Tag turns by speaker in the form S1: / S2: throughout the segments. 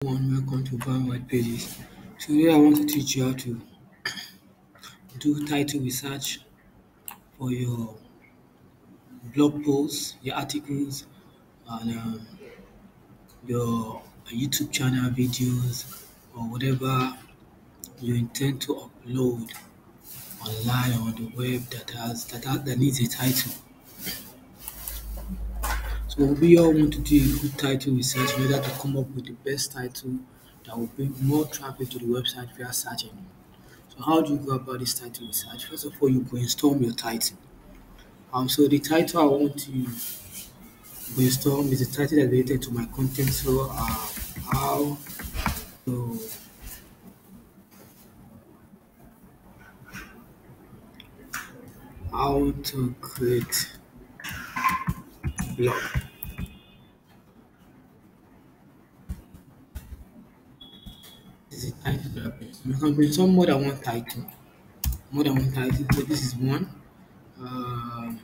S1: Welcome to BrownWhitePages. Today I want to teach you how to do title research for your blog posts, your articles, and your YouTube channel videos, or whatever you intend to upload online on the web that needs a title. So we all want to do a good title research in order to come up with the best title that will bring more traffic to the website via search engine. So how do you go about this title research? First of all, you brainstorm your title. So the title I want to brainstorm is the title that's related to my content. So how to create blog. This is the title that I brainstorm. You can brainstorm more than one title. So this is one. Um,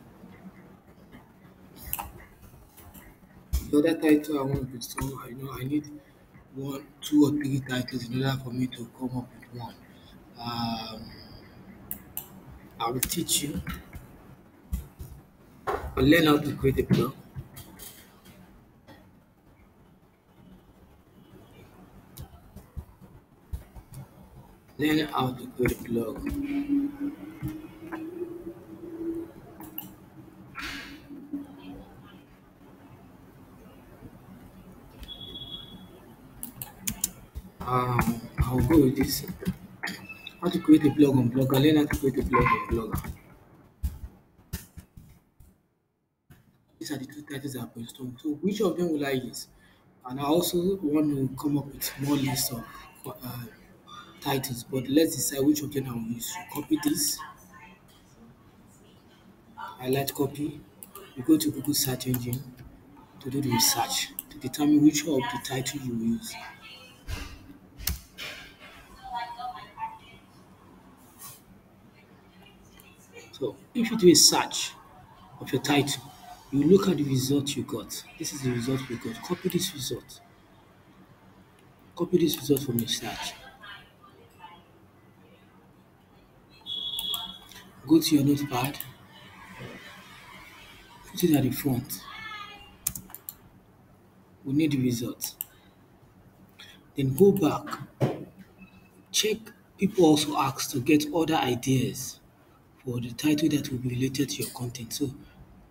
S1: the other title I want to brainstorm, I need one, two, or three titles in order for me to come up with one. Um, I will teach you or learn how to create a blog. Learn how to create a blog. I'll go with this. How to create a blog on Blogger. Learn how to create a blog on Blogger. These are the two titles I've brainstormed. So which of them will I use? And I also want to come up with more lists of titles, but let's decide which of them I will use. Copy this. Highlight copy. You go to Google search engine to do the research to determine which of the title you will use. So if you do a search of your title, you look at the result you got. This is the result we got. Copy this result. Copy this result from your search. Go to your notepad, put it at the front. We need the result. Then go back, check. People also ask to get other ideas for the title that will be related to your content. So,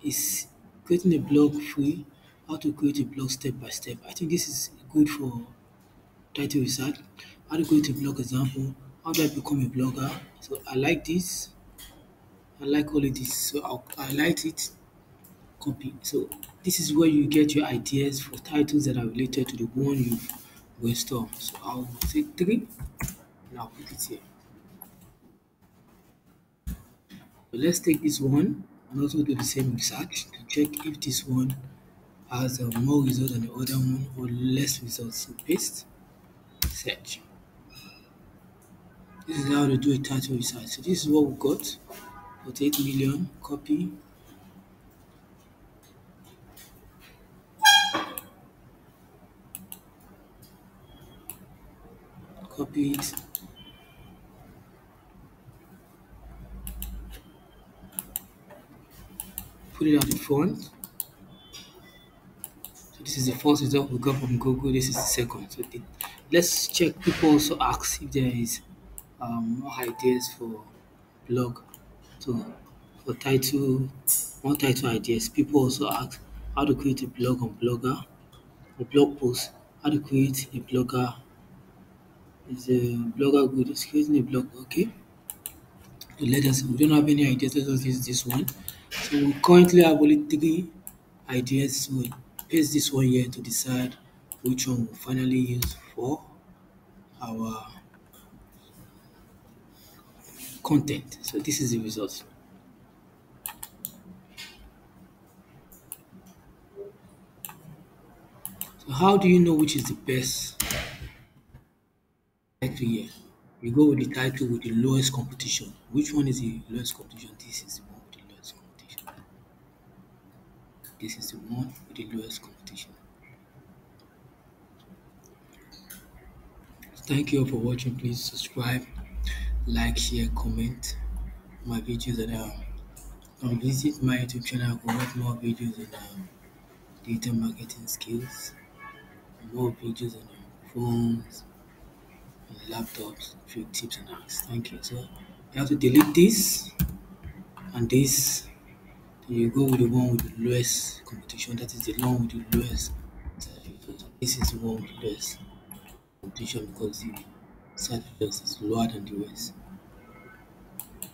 S1: is creating a blog free? How to create a blog step by step. I think this is good for title research. How to create a blog example. How do I become a blogger? So, I like this. I like all of this. So, I'll highlight it, copy. So this is where you get your ideas for titles that are related to the one you've brainstormed. So I'll say three and I'll put it here. So let's take this one and also do the same research to check if this one has more results than the other one or less results. So paste, search. This is how to do a title research. So this is what we got. 48 million, copy, copy it, put it at the front. So this is the first result we got from Google. This is the second. So let's check. People also ask if there is more ideas for blog. So for title, more title ideas. People also ask how to create a blog on Blogger, a blog post. How to create a blogger. Is a blogger good? Is creating a blog okay? So let us. We don't have any ideas. Let us use this one. So we currently have only three ideas. So we paste this one here to decide which one we'll finally use for our content. So this is the result. So how do you know which is the best title here? You go with the title with the lowest competition. Which one is the lowest competition? This is the one with the lowest competition. This is the one with the lowest competition. Thank you all for watching. Please subscribe, like, share, comment my videos, and visit my YouTube channel for watch more videos on digital marketing skills, more videos on phones and laptops, few tips and hacks. Thank you. So you have to delete this and this. Then you go with the one with the lowest competition. That is the one with the lowest search results. This is the one with the lowest competition because the search results is lower than the rest.